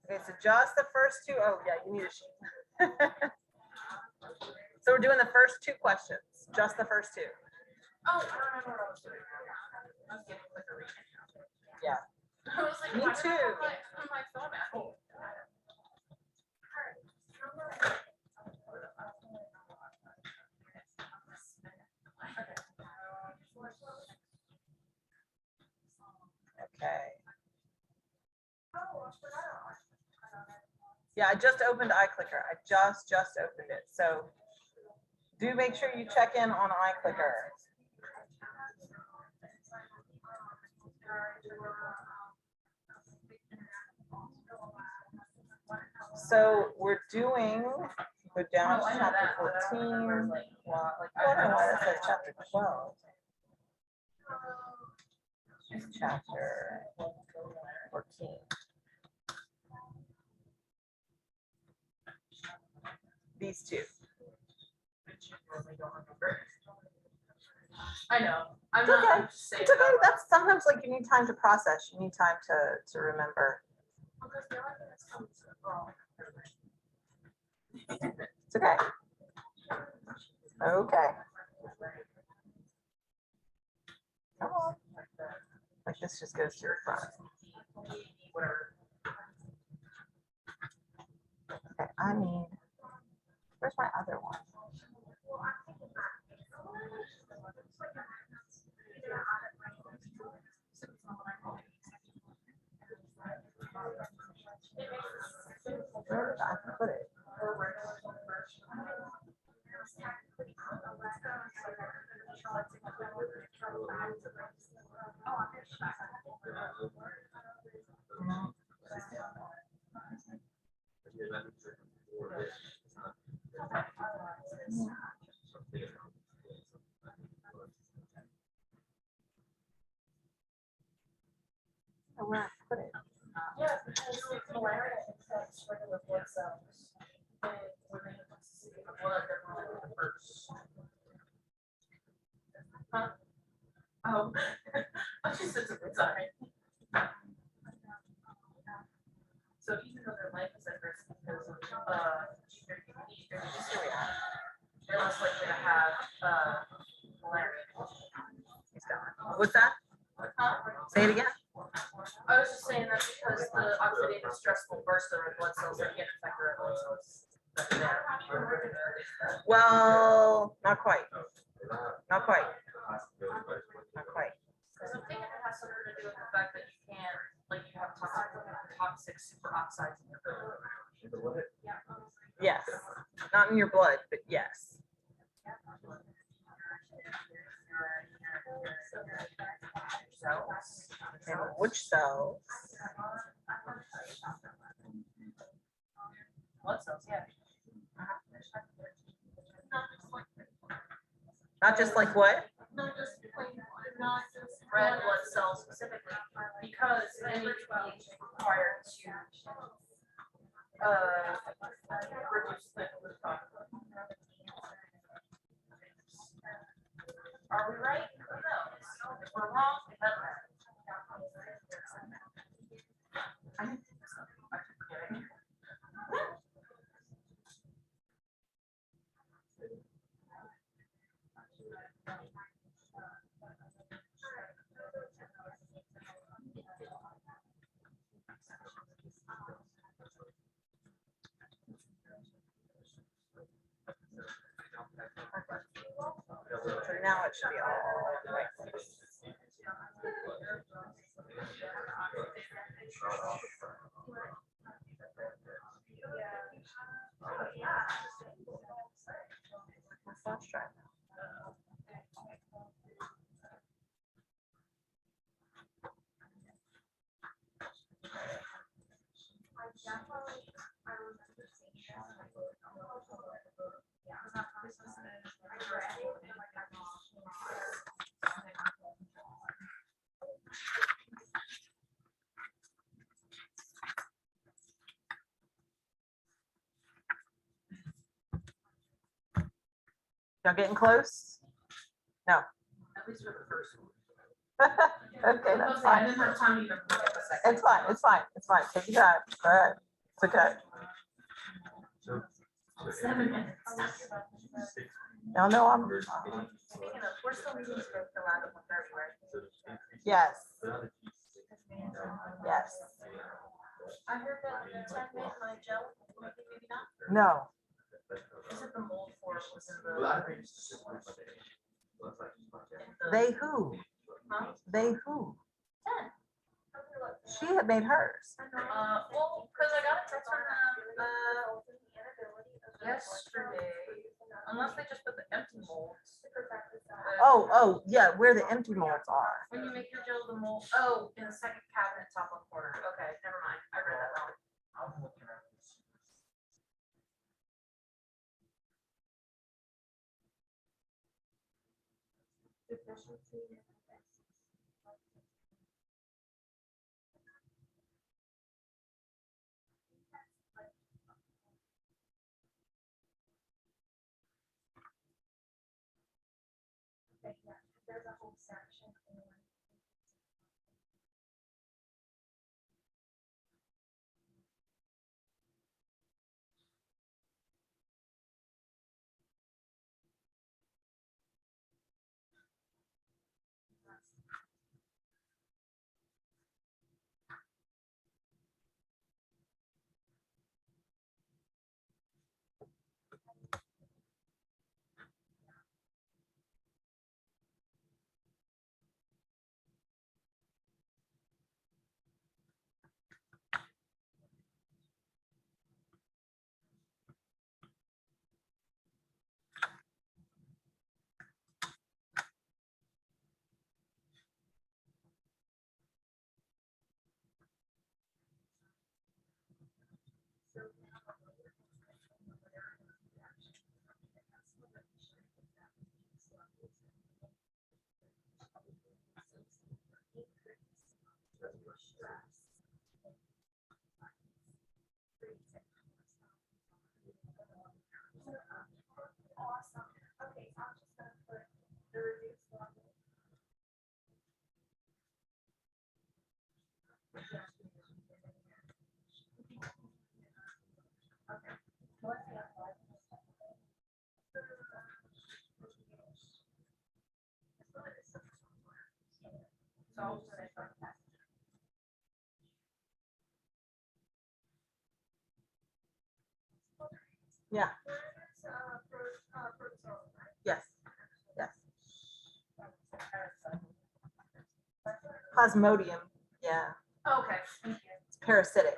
Okay, so just the first two. Oh, yeah, you need a sheet. So we're doing the first two questions, just the first two. Oh, I remember what I was doing. I was getting quicker reading. Yeah. I was like, Me why did I too. have my phone at home? Okay. Yeah, I just opened iClicker. I just opened it. So do make sure you check in on iClicker. So we're doing, go down to chapter 14. Well, I don't know why that says chapter 12. It's chapter 14. These two. I know. I'm It's not. okay. I'm just saying It's okay. that. That's sometimes like you need time to process. You need time to remember. It's okay. Okay. Come on. Like this just goes to the front. Okay, I need. Where's my other one? Where did I put it? No. Where I put it? Yeah, because malaria infects regular blood cells. And when they have toxicity of blood, they're probably the first. Huh? Oh, she said something, sorry. So even though their life is at risk because of they're less likely to have malaria. What's that? Huh? Say it again. I was just saying that because the oxidative stress will burst the red blood cells that get infected red blood cells. Well, not quite. Not quite. Not quite. Because I'm thinking it has something to do with the fact that you can't, like, you have toxic superoxides in your blood. Yes. Not in your blood, but yes. Cells. And which cells? Blood cells, yeah. Not just like what? Not just red blood cells specifically, because any pH is required to reduce the glucose. Are we right? No. If we're wrong, it doesn't matter. So now it should be all in the right place. Let's try that. Y'all getting close? No. At least for the first one. Okay, that's I fine. didn't have time to even look at the second. It's fine. It's fine. It's fine. Take your time. Go ahead. It's okay. 7 minutes. Now, no, I'm, Speaking of, we're still meeting to go to the lab at 1:30, right? yes, yes, I heard that the 10 made my gel, maybe not. no, Is it the mold for was in the they who, huh? they who, 10. she had made hers. Well, because I got a text from them yesterday. Unless they just put the empty molds. Oh, yeah, where the empty molds are. When you make your gel, the mold. Oh, in the second cabinet, top left corner. Okay, never mind. I read that wrong. There's a whole section. Awesome. Okay, so I'm just gonna put the reduced one. Okay. What's the other one? Yeah, yes, yes. Plasmodium, yeah, Okay, thank you. it's parasitic,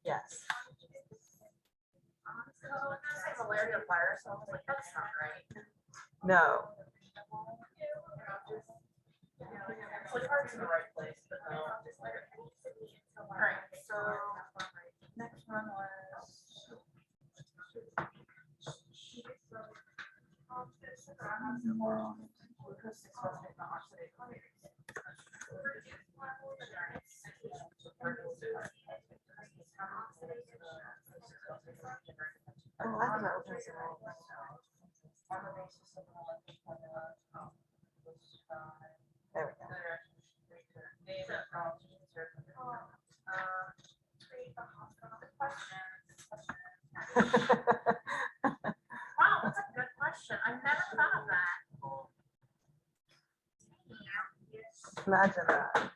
yes. I was gonna say malaria virus, so I was like, that's not right. No, It's like heart's in the right place, but no. Alright, so next one was. oh, I think I opened this wrong. There we go. Wow, that's a good question. I never thought of that. Imagine that.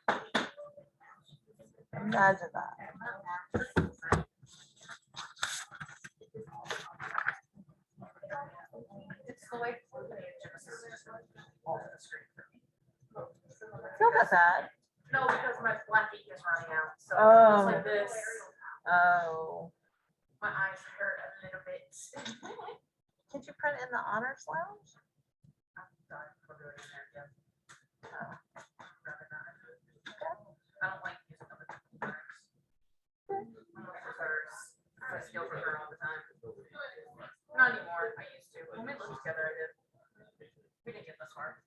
Imagine that. It's the way gluconeogenesis is just off the screen for me. Feel that bad. No, because my black ink is running out, so Oh. it's like this. Oh, My eyes hurt a little bit. did you print in the honors lounge? I'm done for doing it again. Oh. Rather not. I don't like using other people's works. I steal from her all the time. Not anymore. I used to. When we lived together, I did. We didn't get this far.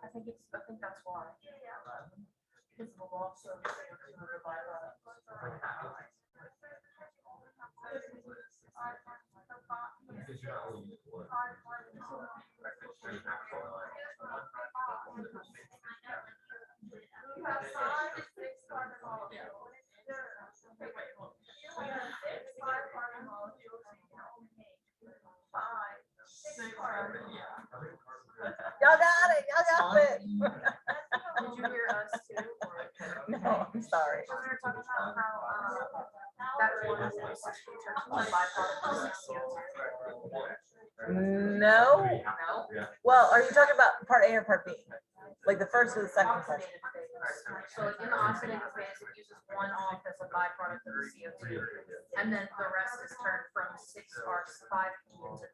I think that's why. Because the law so Y'all got it. Y'all got it. Did you hear us too? No, I'm sorry. We were talking about how that one is essentially turns into a byproduct of CO2. No. No? Well, are you talking about part A or part B? Like the first or the second question? Oxidative phase. So like in the oxidative phase, it uses one off as a byproduct of the CO2. And then the rest is turned from 6R5 into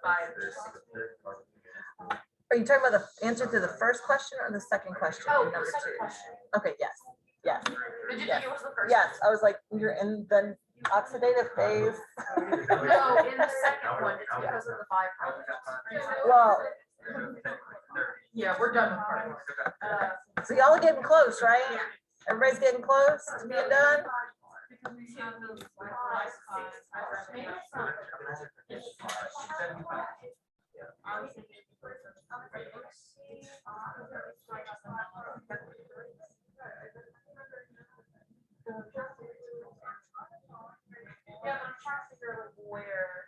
5 to 6. Are you talking about the answer to the first question or the second question? Oh, in number the second two? question. Okay, yes, yes, Did you Yes. think it was the first? yes. I was like, you're in the oxidative phase. No, in the second one, it's because of the byproduct. Well, Yeah, we're done with part one. so y'all are getting close, right? Everybody's getting close to being done? Yeah, but I'm trying to figure out where.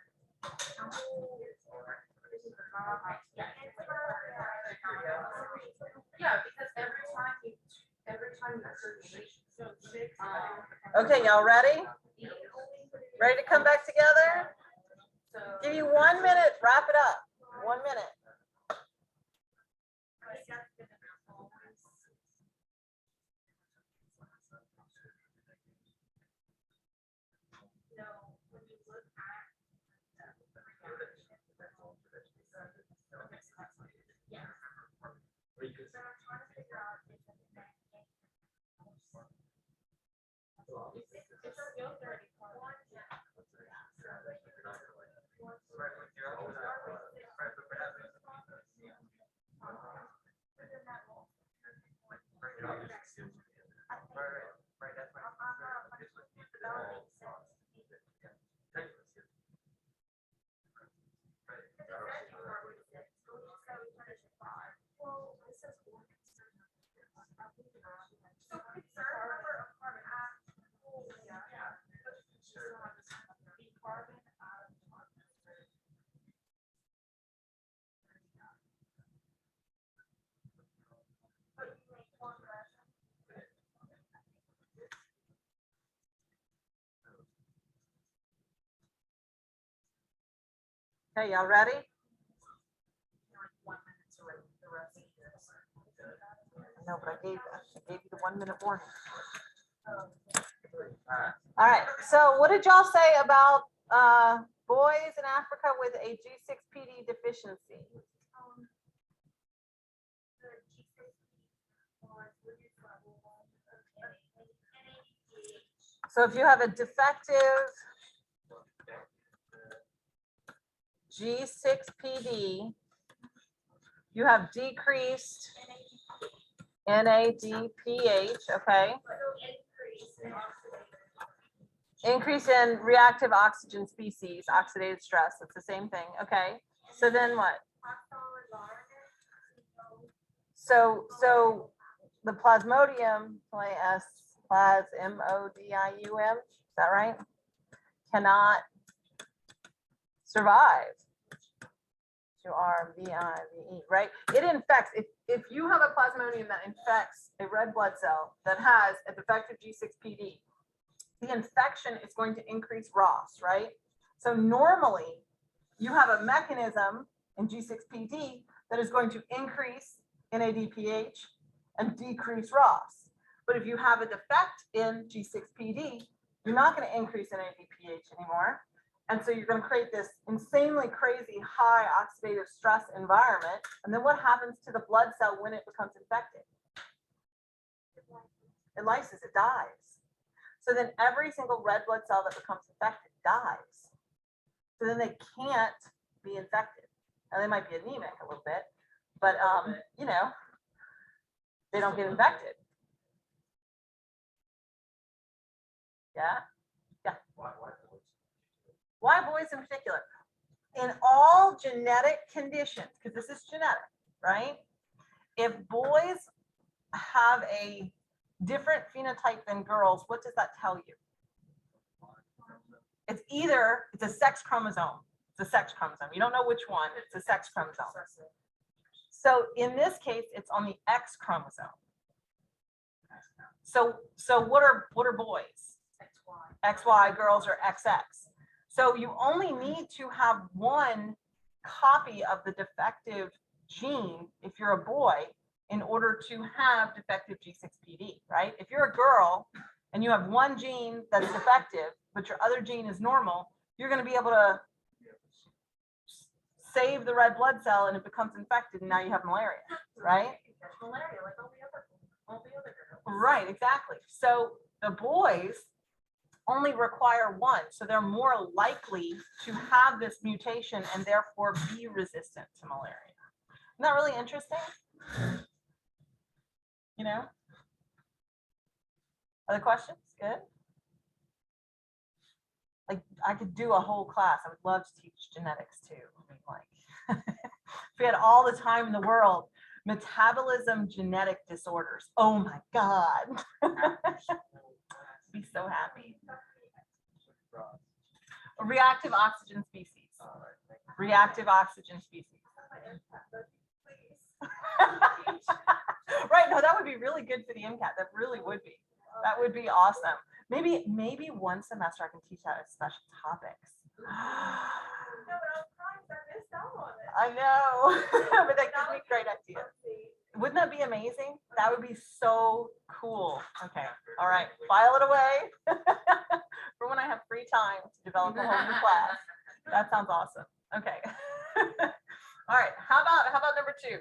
Yeah, because every time you Okay, y'all ready? Ready to come back together? Give you 1 minute, wrap it up. 1 minute. Okay, y'all ready? No, but I gave you the 1 minute warning. All right, so what did y'all say about boys in Africa with a G6PD deficiency? So if you have a defective G6PD, you have decreased NADPH, okay? Increase in reactive oxygen species, oxidative stress, it's the same thing, okay? So then what? So the plasmodium, plasmodium, is that right? Cannot survive. RVIVE, right? It infects. If you have a plasmodium that infects a red blood cell that has a defective G6PD, the infection is going to increase ROS, right? So normally you have a mechanism in G6PD that is going to increase NADPH and decrease ROS. But if you have a defect in G6PD, you're not going to increase NADPH anymore. And so you're going to create this insanely crazy high oxidative stress environment. And then what happens to the blood cell when it becomes infected? It lyses, it dies. So then every single red blood cell that becomes infected dies. So then they can't be infected. Now they might be anemic a little bit, but you know, they don't get infected. Yeah? Yeah. Why boys in particular? In all genetic conditions, because this is genetic, right? If boys have a different phenotype than girls, what does that tell you? It's either, it's a sex chromosome. It's a sex chromosome. You don't know which one, it's a sex chromosome. So in this case, it's on the X chromosome. So what are boys? XY, girls are XX. So you only need to have one copy of the defective gene if you're a boy in order to have defective G6PD, right? If you're a girl and you have one gene that's defective, but your other gene is normal, you're going to be able to save the red blood cell and it becomes infected and now you have malaria, right? Malaria, like all the other girls. Right, exactly. So the boys only require one, so they're more likely to have this mutation and therefore be resistant to malaria. Isn't that really interesting? You know? Other questions? Good. Like I could do a whole class. I would love to teach genetics too. I mean, like, if we had all the time in the world, metabolism genetic disorders. Oh my God. Be so happy. Reactive oxygen species. Reactive oxygen species. Right. No, that would be really good for the MCAT. That really would be. That would be awesome. Maybe one semester I can teach out special topics. I know, but that gives me great ideas. Wouldn't that be amazing? That would be so cool. Okay. All right. File it away for when I have free time to develop a whole new class. That sounds awesome. Okay. All right. How about number 2?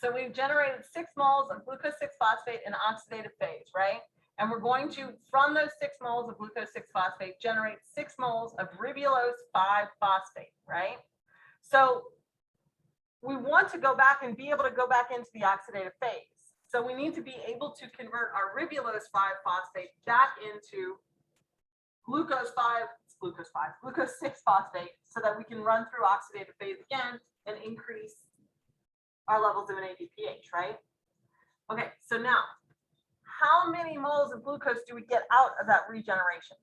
So we've generated 6 moles of glucose 6-phosphate in oxidative phase, right? And we're going to, from those 6 moles of glucose 6-phosphate, generate 6 moles of ribulose 5-phosphate, right? So we want to go back and be able to go back into the oxidative phase. So we need to be able to convert our ribulose 5-phosphate back into glucose 6 phosphate, so that we can run through oxidative phase again and increase our levels of an ADPH, right? Okay, so now, how many moles of glucose do we get out of that regeneration?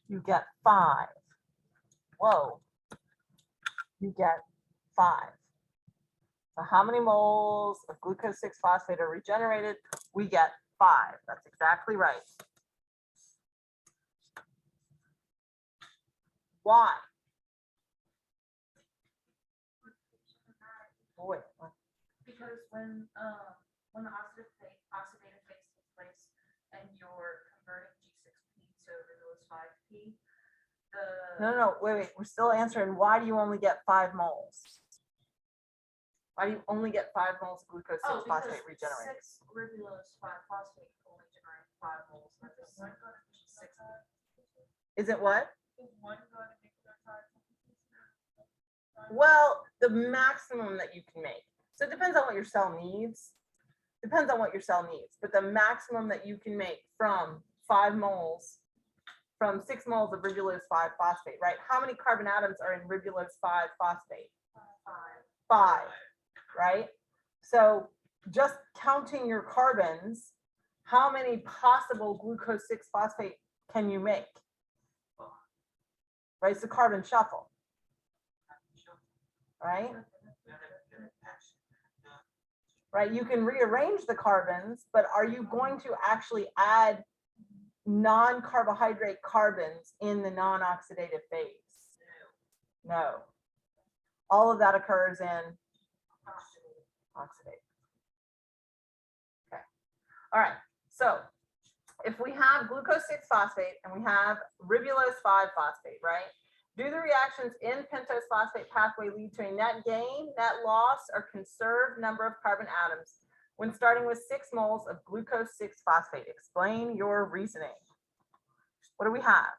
You get 5. Whoa. You get 5. So how many moles of glucose 6 phosphate are regenerated? We get 5. That's exactly right. Why? Wait, what? Because when the oxidative phase takes place and you're converting G6P to Redox 5P, No, wait. We're still answering. Why do you only get 5 moles? Why do you only get 5 moles of glucose 6 phosphate regenerated? 6 ribulose 5-phosphate only generate 5 moles. That is 6. Is it what? Well, the maximum that you can make. So it depends on what your cell needs. But the maximum that you can make from 5 moles, from 6 moles of ribulose 5-phosphate, right? How many carbon atoms are in ribulose 5-phosphate? 5, right? So just counting your carbons, how many possible glucose 6-phosphate can you make? Right, it's a carbon shuffle, right? Right, you can rearrange the carbons, but are you going to actually add non-carbohydrate carbons in the non-oxidative phase? No. All of that occurs in oxidate. Okay. All right. So if we have glucose 6-phosphate and we have ribulose 5-phosphate, right? Do the reactions in pentose phosphate pathway lead to a net gain, net loss, or conserved number of carbon atoms when starting with 6 moles of glucose 6-phosphate? Explain your reasoning. What do we have?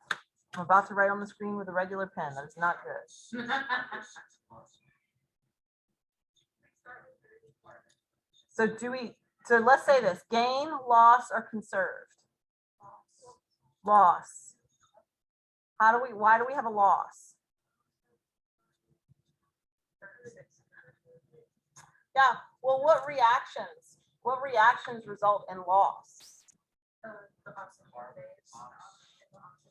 I'm about to write on the screen with a regular pen. That is not good. So let's say this: gain, loss, or conserved? Loss. Why do we have a loss? Yeah, well, what reactions result in loss?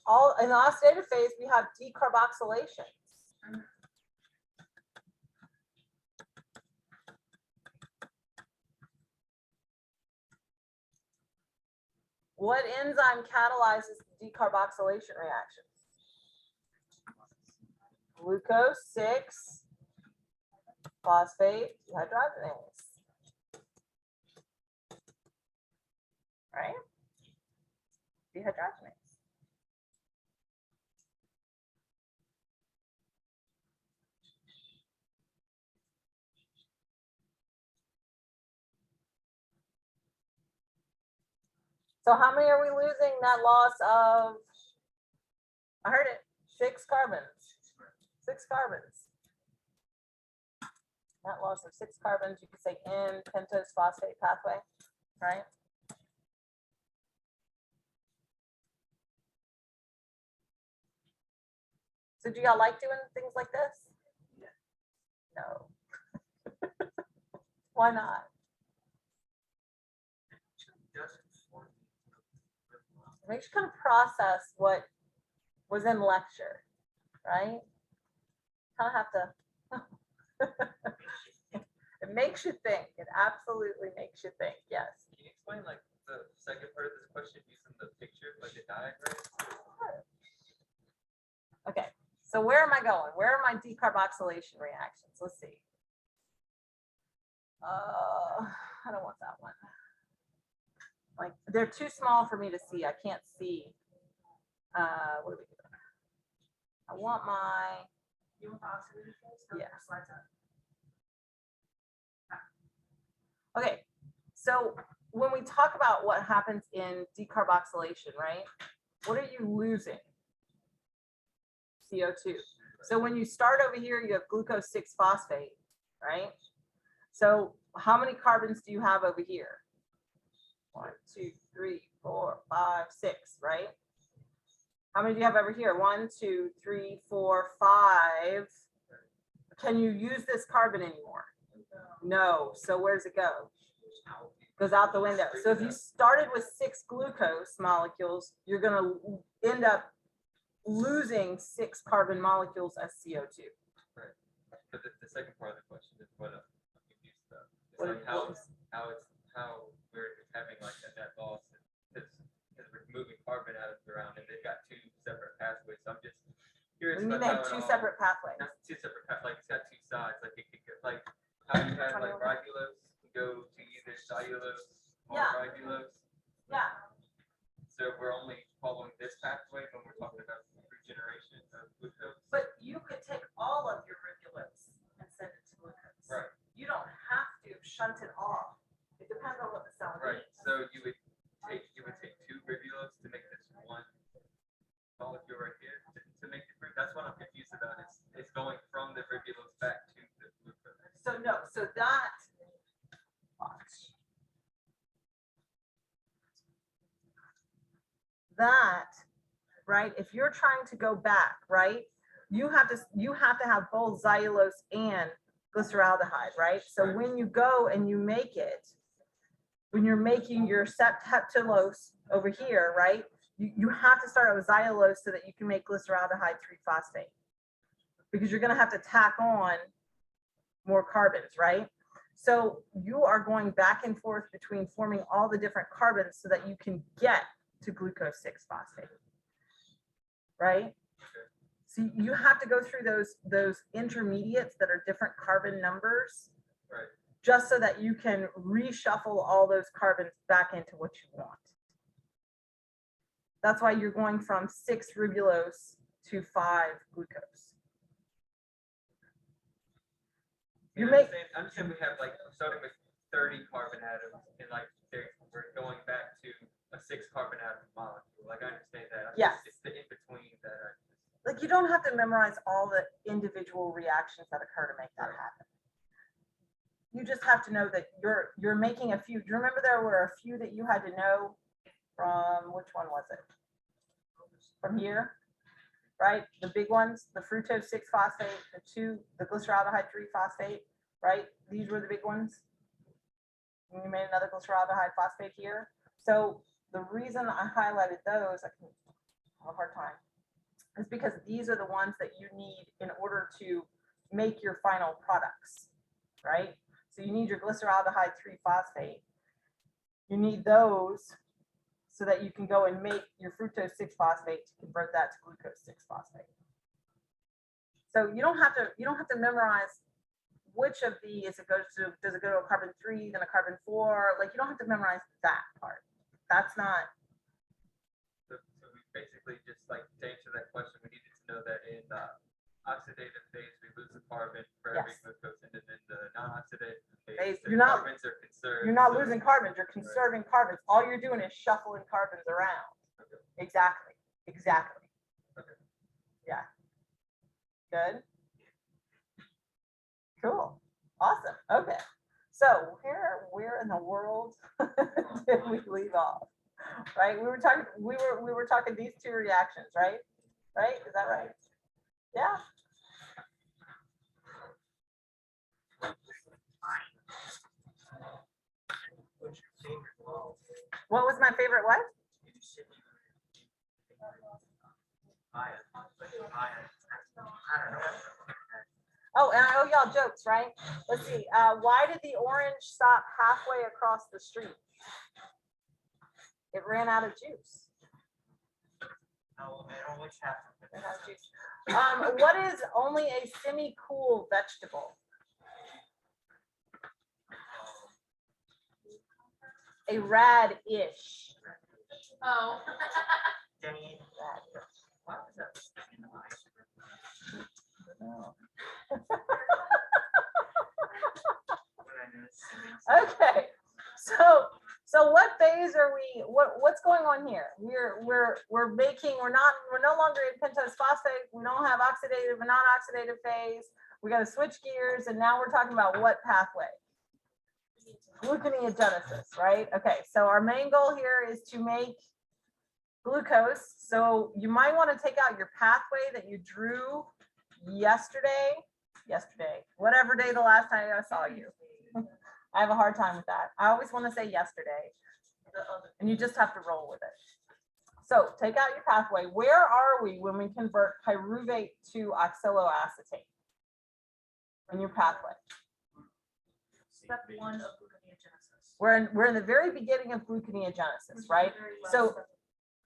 All in the oxidative phase, we have decarboxylation. What enzyme catalyzes the decarboxylation reaction? Glucose 6-phosphate dehydrogenase. Right? Dehydrogenase. So how many are we losing? Net loss of, I heard it, 6 carbons. 6 carbons. Net loss of 6 carbons, you could say in pentose phosphate pathway, right? So do y'all like doing things like this? No. Why not? It makes you kind of process what was in lecture, right? Kind of have to. It makes you think. It absolutely makes you think. Yes. Can you explain like the second part of this question using the picture, like the diagram? Okay. So where am I going? Where are my decarboxylation reactions? Let's see. I don't want that one. Like they're too small for me to see. I can't see. What do we do? I want my. You want the oxidative phase? Yeah. Slides up. Okay, so when we talk about what happens in decarboxylation, right? What are you losing? CO2. So when you start over here, you have glucose 6-phosphate, right? So how many carbons do you have over here? 1, 2, 3, 4, 5, 6, right? How many do you have over here? 1, 2, 3, 4, 5. Can you use this carbon anymore? No. So where's it go? Goes out the window. So if you started with 6 glucose molecules, you're going to end up losing 6 carbon molecules as CO2. Right. But the second part of the question is what I'm confused about. It's What- like how we're having like a net loss because we're moving carbon atoms around and they've got 2 separate pathways. So I'm just curious We about need to how have it 2 all- separate pathways. Not 2 separate pathways, like it's got 2 sides. Like it could get like how you have like ribulose can go to either cellulose or Yeah. ribulose. Yeah. So we're only following this pathway when we're talking about regeneration of glucose. But you could take all of your ribulose and send it to glucose. Right. You don't have to shunt it off. It depends on what the cell Right. needs. So you would take 2 ribulose to make this one molecule right here to make it. That's what I'm confused about. It's going from the ribulose back to the glucose. So no, so that, watch. That, right, if you're trying to go back, right, you have to have both xylulose and glyceraldehyde, right? So Right. when you go and you make it, when you're making your septulose over here, right, you have to start out with xylulose so that you can make glyceraldehyde 3-phosphate. Because you're going to have to tack on more carbons, right? So you are going back and forth between forming all the different carbons so that you can get to glucose 6-phosphate, right? So you have to go through those intermediates that are different carbon numbers, Right. just so that you can reshuffle all those carbons back into what you want. That's why you're going from 6 ribulose to 5 glucose. You make, I understand we have like starting with 30 carbon atoms and like we're going back to a 6 carbon atom molecule. Like I understand that. Yes. It's the in between that. like, you don't have to memorize all the individual reactions that occur to make that happen. You just have to know that you're making a few. Do you remember there were a few that you had to know from, which one was it? From here, right? The big ones, the fructose 6-phosphate, the glyceraldehyde 3-phosphate, right? These were the big ones. And you made another glyceraldehyde phosphate here. So the reason I highlighted those, I can have a hard time, is because these are the ones that you need in order to make your final products, right? So you need your glyceraldehyde 3-phosphate. You need those so that you can go and make your fructose 6-phosphate to convert that to glucose 6-phosphate. So you don't have to memorize which of these it goes to. Does it go to a carbon 3, then a carbon 4? Like, you don't have to memorize that part. That's not. So we basically just, like, to answer that question, we needed to know that in the oxidative phase we lose a carbon for every Yes. glucose, and then in the non-oxidative phase Phase, the you're not- carbons are conserved. You're not so- losing carbons, you're conserving carbons. All you're doing is shuffling carbons around. Okay. Exactly. Okay. Yeah. Good. Cool. Awesome. Okay. So where in the world did we leave off? Right? We were talking these two reactions, right? Right? Is that right? Yeah. What was my favorite what? Oh, and I owe y'all jokes, right? Let's see. Why did the orange stop halfway across the street? It ran out of juice. It ran out of juice. What is only a semi-cool vegetable? A radish. Oh. Radish. Okay, so what phase are we? What's going on here? We're no longer in pentose phosphate. We don't have oxidative and non-oxidative phase. We got to switch gears, and now we're talking about what pathway? Gluconeogenesis, right? Okay, so our main goal here is to make glucose. So you might want to take out your pathway that you drew yesterday, whatever day the last time I saw you. I have a hard time with that. I always want to say yesterday, and you just have to roll with it. So take out your pathway. Where are we when we convert pyruvate to oxaloacetate in your pathway? Step 1 of gluconeogenesis. We're in the very beginning of gluconeogenesis, right? So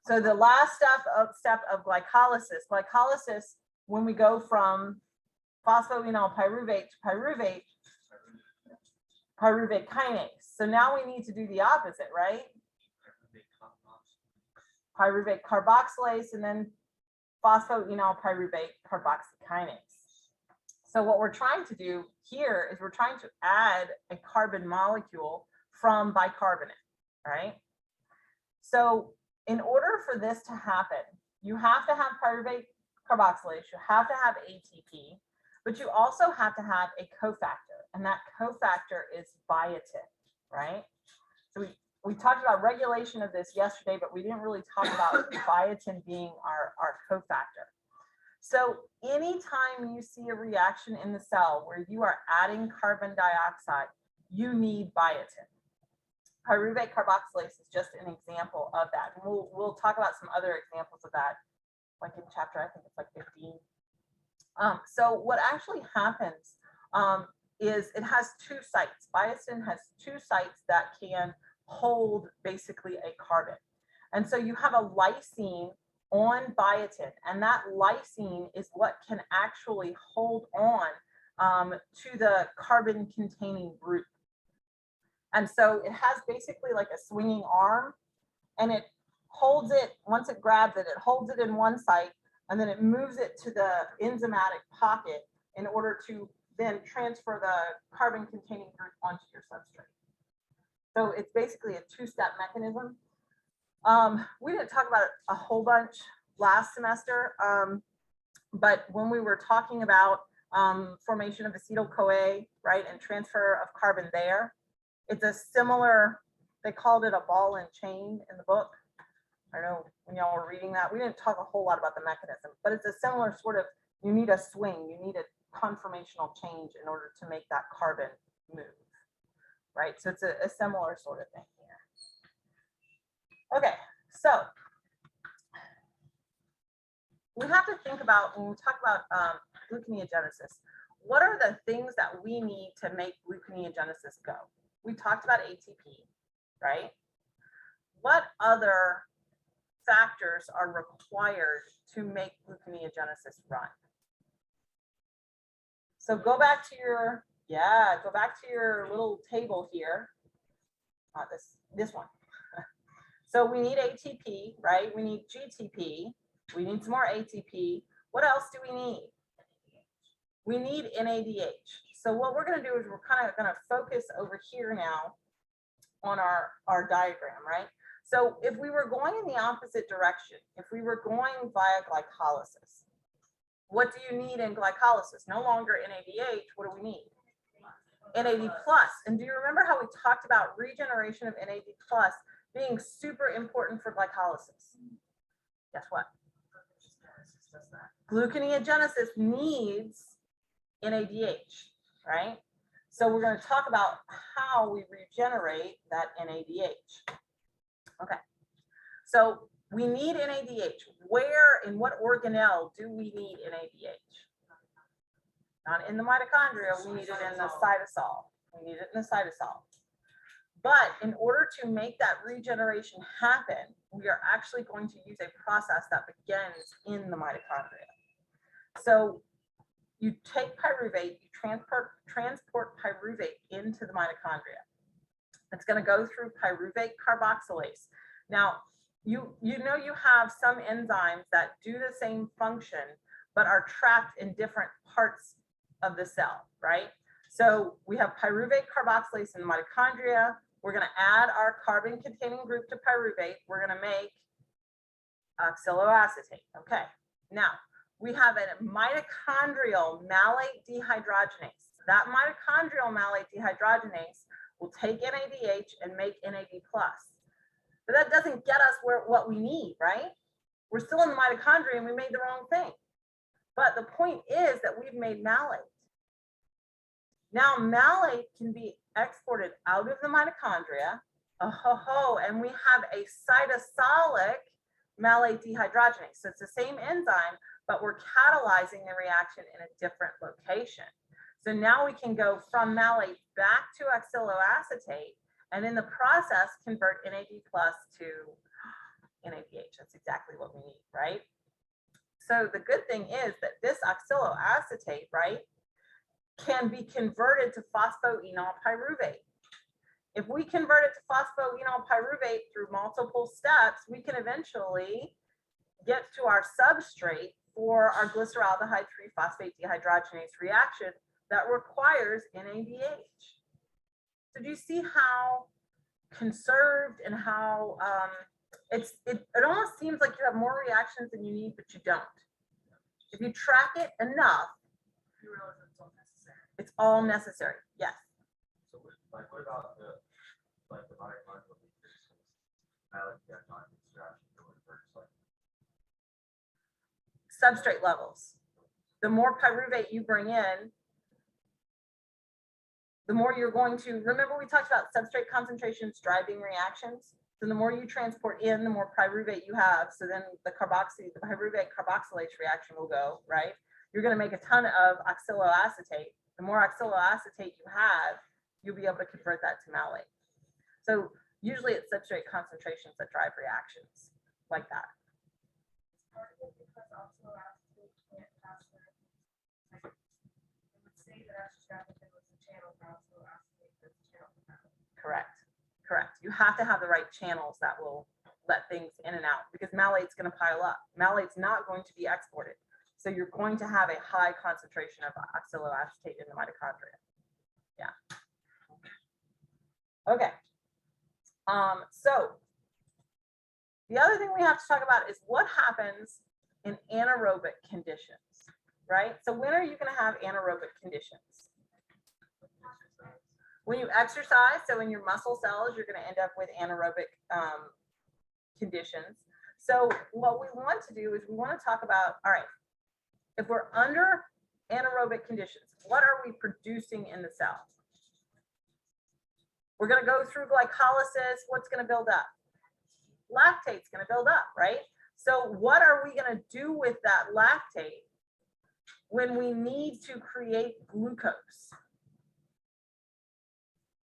the last step of glycolysis. Glycolysis, when we go from phosphoenol pyruvate to pyruvate kinase. So now we need to do the opposite, right? Pyruvate carboxylase and then phosphoenol pyruvate carboxykinase. So what we're trying to do here is we're trying to add a carbon molecule from bicarbonate, right? So in order for this to happen, you have to have pyruvate carboxylase, you have to have ATP, but you also have to have a cofactor, and that cofactor is biotin, right? So we talked about regulation of this yesterday, but we didn't really talk about biotin being our cofactor. So anytime you see a reaction in the cell where you are adding carbon dioxide, you need biotin. Pyruvate carboxylase is just an example of that. And we'll talk about some other examples of that, like in chapter, I think it's like 15. So what actually happens is it has two sites. Biotin has two sites that can hold basically a carbon. And so you have a lysine on biotin, and that lysine is what can actually hold on to the carbon containing group. And so it has basically like a swinging arm, and it holds it, once it grabs it, it holds it in one site, and then it moves it to the enzymatic pocket in order to then transfer the carbon containing group onto your substrate. So it's basically a two-step mechanism. We didn't talk about it a whole bunch last semester, but when we were talking about formation of acetyl-CoA, right, and transfer of carbon there, it's a similar, they called it a ball and chain in the book. I know when y'all were reading that, we didn't talk a whole lot about the mechanism, but it's a similar sort of, you need a swing, you need a conformational change in order to make that carbon move, right? So it's a similar sort of thing here. Okay, so we have to think about, when we talk about gluconeogenesis, what are the things that we need to make gluconeogenesis go? We talked about ATP, right? What other factors are required to make gluconeogenesis run? So go back to your, go back to your little table here. Not this one. So we need ATP, right? We need GTP. We need some more ATP. What else do we need? We need NADH. So what we're going to do is we're kind of going to focus over here now on our diagram, right? So if we were going in the opposite direction, if we were going via glycolysis, what do you need in glycolysis? No longer NADH, what do we need? NAD+. And do you remember how we talked about regeneration of NAD+ being super important for glycolysis? Guess what? Gluconeogenesis needs NADH, right? So we're going to talk about how we regenerate that NADH. Okay, so we need NADH. Where, in what organelle do we need NADH? Not in the mitochondria, we need it in the cytosol. We need it in the cytosol. But in order to make that regeneration happen, we are actually going to use a process that begins in the mitochondria. So you take pyruvate, you transport pyruvate into the mitochondria. It's going to go through pyruvate carboxylase. Now, you know you have some enzymes that do the same function, but are trapped in different parts of the cell, right? So we have pyruvate carboxylase in the mitochondria. We're going to add our carbon-containing group to pyruvate. We're going to make oxaloacetate. Okay. Now, we have a mitochondrial malate dehydrogenase. That mitochondrial malate dehydrogenase will take NADH and make NAD+. But that doesn't get us what we need, right? We're still in the mitochondria and we made the wrong thing. But the point is that we've made malate. Now malate can be exported out of the mitochondria, and we have a cytosolic malate dehydrogenase. So it's the same enzyme, but we're catalyzing the reaction in a different location. So now we can go from malate back to oxaloacetate, and in the process convert NAD+ to NADH. That's exactly what we need, right? So the good thing is that this oxaloacetate, right, can be converted to phosphoenol pyruvate. If we convert it to phosphoenol pyruvate through multiple steps, we can eventually get to our substrate for our glyceraldehyde 3-phosphate dehydrogenase reaction that requires NADH. So do you see how conserved and how it almost seems like you have more reactions than you need, but you don't. If you track it enough, You realize it's all necessary. it's all necessary. Yes. So what about the mitochondrial decreases? Malate dehydrogenase extraction going first, like Substrate levels. The more pyruvate you bring in, the more you're going to, remember we talked about substrate concentrations driving reactions. So the more you transport in, the more pyruvate you have. So then the pyruvate carboxylase reaction will go, right? You're going to make a ton of oxaloacetate. The more oxaloacetate you have, you'll be able to convert that to malate. So usually it's substrate concentrations that drive reactions like that. Part of it because oxaloacetate can't pass through. Like, it would say that astaxanthin was the channel for oxaloacetate, that's the channel for malate. Correct. Correct. You have to have the right channels that will let things in and out because malate's going to pile up. Malate's not going to be exported. So you're going to have a high concentration of oxaloacetate in the mitochondria. Yeah. Okay. So the other thing we have to talk about is what happens in anaerobic conditions, right? So when are you going to have anaerobic conditions? When you exercise, so in your muscle cells, you're going to end up with anaerobic conditions. So what we want to do is we want to talk about, all right, if we're under anaerobic conditions, what are we producing in the cell? We're going to go through glycolysis. What's going to build up? Lactate's going to build up, right? So what are we going to do with that lactate when we need to create glucose?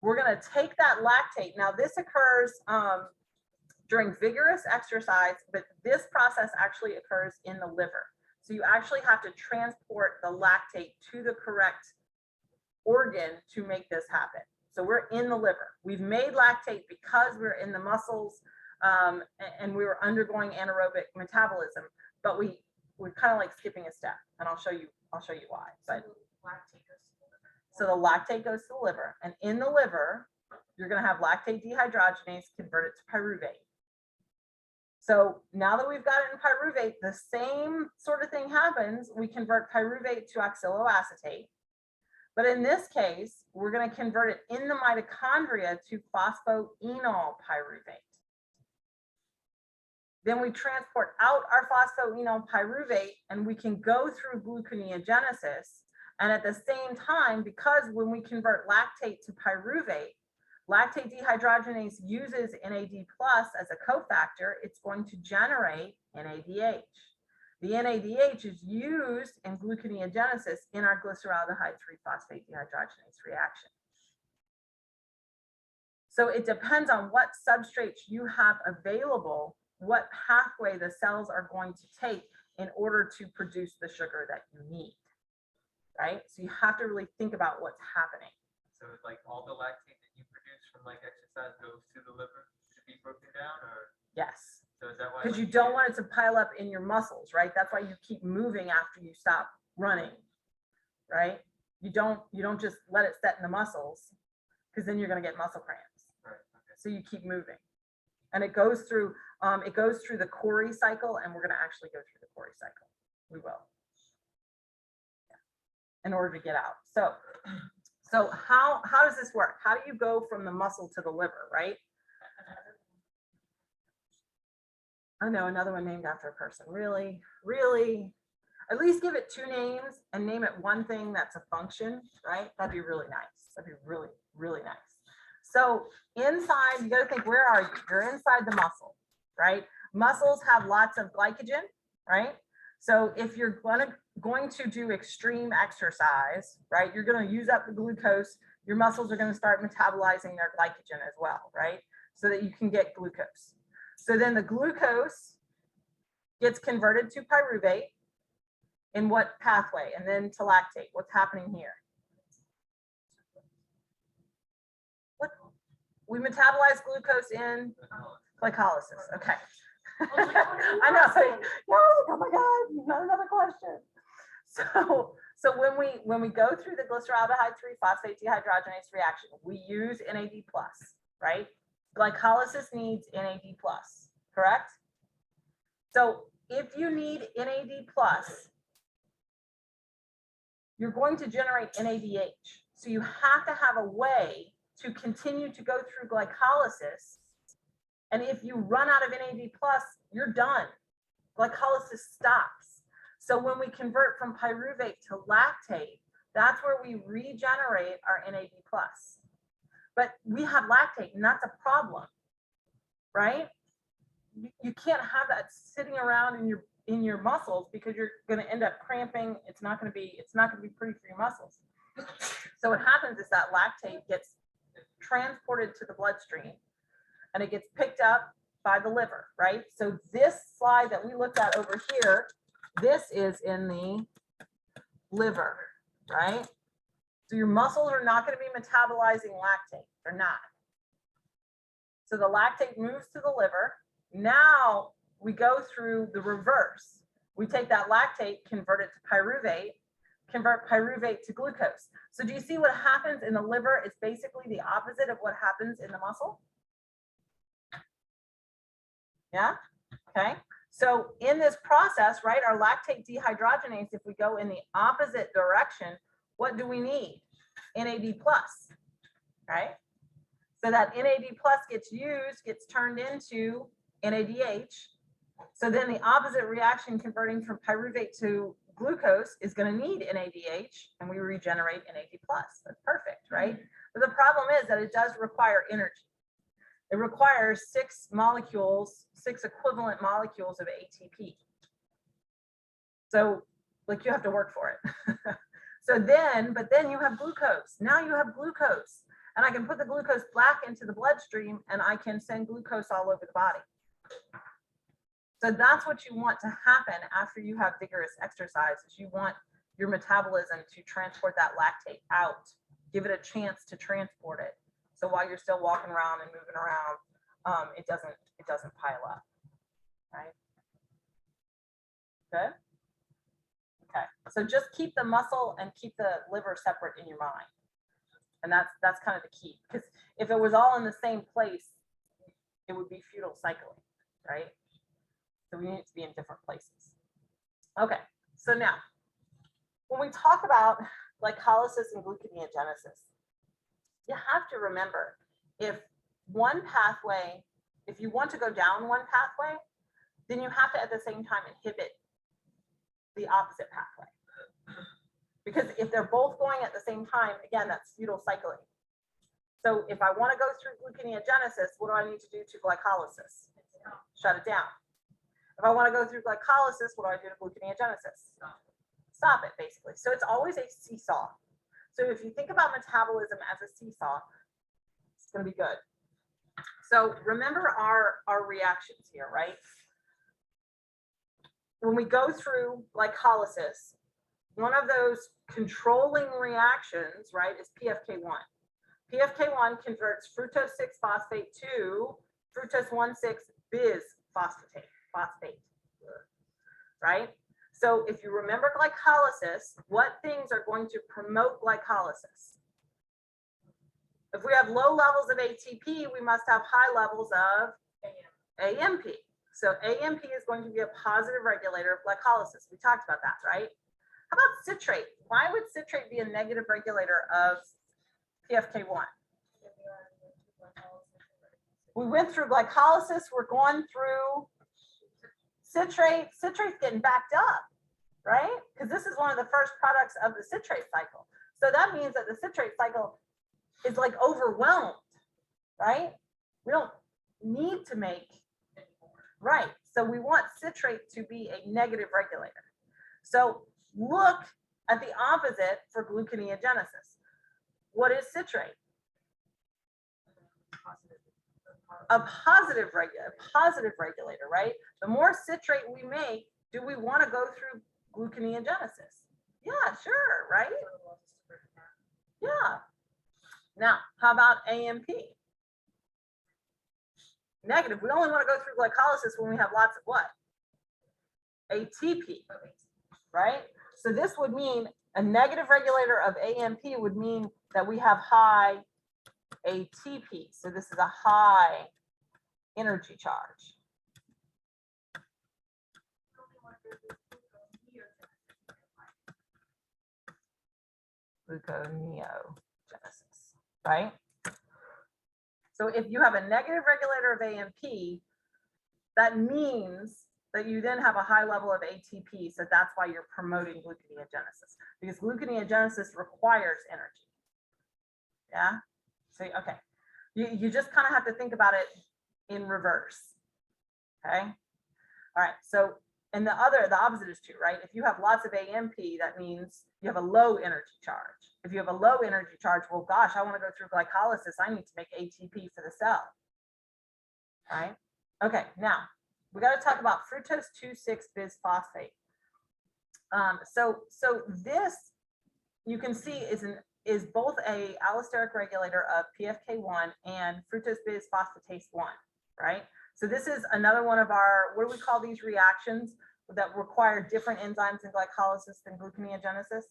We're going to take that lactate. Now this occurs during vigorous exercise, but this process actually occurs in the liver. So you actually have to transport the lactate to the correct organ to make this happen. So we're in the liver. We've made lactate because we're in the muscles and we were undergoing anaerobic metabolism, but we're kind of like skipping a step, and I'll show you why. But so the lactate goes to the liver, and in the liver, you're going to have lactate dehydrogenase convert it to pyruvate. So now that we've got it in pyruvate, the same sort of thing happens. We convert pyruvate to oxaloacetate. But in this case, we're going to convert it in the mitochondria to phosphoenol pyruvate. Then we transport out our phosphoenol pyruvate and we can go through gluconeogenesis. And at the same time, because when we convert lactate to pyruvate, lactate dehydrogenase uses NAD+ as a cofactor, it's going to generate NADH. The NADH is used in gluconeogenesis in our glyceraldehyde 3-phosphate dehydrogenase reaction. So it depends on what substrates you have available, what pathway the cells are going to take in order to produce the sugar that you need, right? So you have to really think about what's happening. So it's like all the lactate that you produce from like exercise goes to the liver to be broken down, or? Yes. So is that why? Because like, you don't want it to pile up in your muscles, right? That's why you keep moving after you stop running, right? You don't just let it set in the muscles, because then you're going to get muscle cramps. Right. Okay. So you keep moving, and it goes through the Cori cycle, and we're going to actually go through the Cori cycle. We will, in order to get out. So how does this work? How do you go from the muscle to the liver, right? I know another one named after a person. Really, really, at least give it two names and name it one thing that's a function, right? That'd be really nice. That'd be really, really nice. So inside, you got to think, where are you? You're inside the muscle, right? Muscles have lots of glycogen, right? So if you're going to do extreme exercise, right, you're going to use up the glucose. Your muscles are going to start metabolizing their glycogen as well, right? So that you can get glucose. So then the glucose gets converted to pyruvate in what pathway? And then to lactate. What's happening here? What? We metabolize glucose in glycolysis. Okay. I know. So, oh my God, not another question. So when we go through the glyceraldehyde 3-phosphate dehydrogenase reaction, we use NAD+, right? Glycolysis needs NAD+, correct? So if you need NAD+, you're going to generate NADH. So you have to have a way to continue to go through glycolysis. And if you run out of NAD+, you're done. Glycolysis stops. So when we convert from pyruvate to lactate, that's where we regenerate our NAD+. But we have lactate, and that's a problem, right? You can't have that sitting around in your muscles because you're going to end up cramping. It's not going to be pretty for your muscles. So what happens is that lactate gets transported to the bloodstream, and it gets picked up by the liver, right? So this slide that we looked at over here, this is in the liver, right? So your muscles are not going to be metabolizing lactate. They're not. So the lactate moves to the liver. Now we go through the reverse. We take that lactate, convert it to pyruvate, convert pyruvate to glucose. So do you see what happens in the liver is basically the opposite of what happens in the muscle? Yeah, okay. So in this process, right, our lactate dehydrogenase, if we go in the opposite direction, what do we need? NAD+, right? So that NAD+ gets used, gets turned into NADH. So then the opposite reaction converting from pyruvate to glucose is going to need NADH, and we regenerate NAD+. That's perfect, right? But the problem is that it does require energy. It requires 6 equivalent molecules of ATP. So like you have to work for it. But then you have glucose. Now you have glucose, and I can put the glucose back into the bloodstream, and I can send glucose all over the body. So that's what you want to happen after you have vigorous exercise, is you want your metabolism to transport that lactate out, give it a chance to transport it. So while you're still walking around and moving around, it doesn't pile up, right? Good. Okay. So just keep the muscle and keep the liver separate in your mind, and that's kind of the key. Because if it was all in the same place, it would be futile cycling, right? So we need to be in different places. Okay. So now, when we talk about glycolysis and gluconeogenesis, you have to remember, if you want to go down one pathway, then you have to at the same time inhibit the opposite pathway. Because if they're both going at the same time, again, that's futile cycling. So if I want to go through gluconeogenesis, what do I need to do to glycolysis? Shut it down. If I want to go through glycolysis, what do I do to gluconeogenesis? Stop it, basically. So it's always a seesaw. So if you think about metabolism as a seesaw, it's going to be good. So remember our reactions here, right? When we go through glycolysis, one of those controlling reactions, right, is PFK1. PFK1 converts fructose 6-phosphate to fructose 1,6-bisphosphate, right? So if you remember glycolysis, what things are going to promote glycolysis? If we have low levels of ATP, we must have high levels of AMP. So AMP is going to be a positive regulator of glycolysis. We talked about that, right? How about citrate? Why would citrate be a negative regulator of PFK1? We went through glycolysis. We're going through citrate's getting backed up, right? Because this is one of the first products of the citrate cycle. So that means that the citrate cycle is like overwhelmed, right? We don't need to make right. So we want citrate to be a negative regulator. So look at the opposite for gluconeogenesis. What is citrate? A positive regulator, right? The more citrate we make, do we want to go through gluconeogenesis? Yeah, sure, right? Yeah. Now, how about AMP? Negative. We only want to go through glycolysis when we have lots of what? ATP, right? So this would mean a negative regulator of AMP would mean that we have high ATP. So this is a high energy charge. Gluconeogenesis, right? So if you have a negative regulator of AMP, that means that you then have a high level of ATP. So that's why you're promoting gluconeogenesis, because gluconeogenesis requires energy. Yeah. So, okay. You just kind of have to think about it in reverse. Okay. All right. So, and the opposite is true, right? If you have lots of AMP, that means you have a low energy charge. If you have a low energy charge, well, gosh, I want to go through glycolysis. I need to make ATP for the cell. All right. Okay. Now we got to talk about fructose 2,6 bisphosphate. So this you can see is both a allosteric regulator of PFK1 and fructose bisphosphatase 1, right? So this is another one of our, what do we call these reactions that require different enzymes in glycolysis than gluconeogenesis?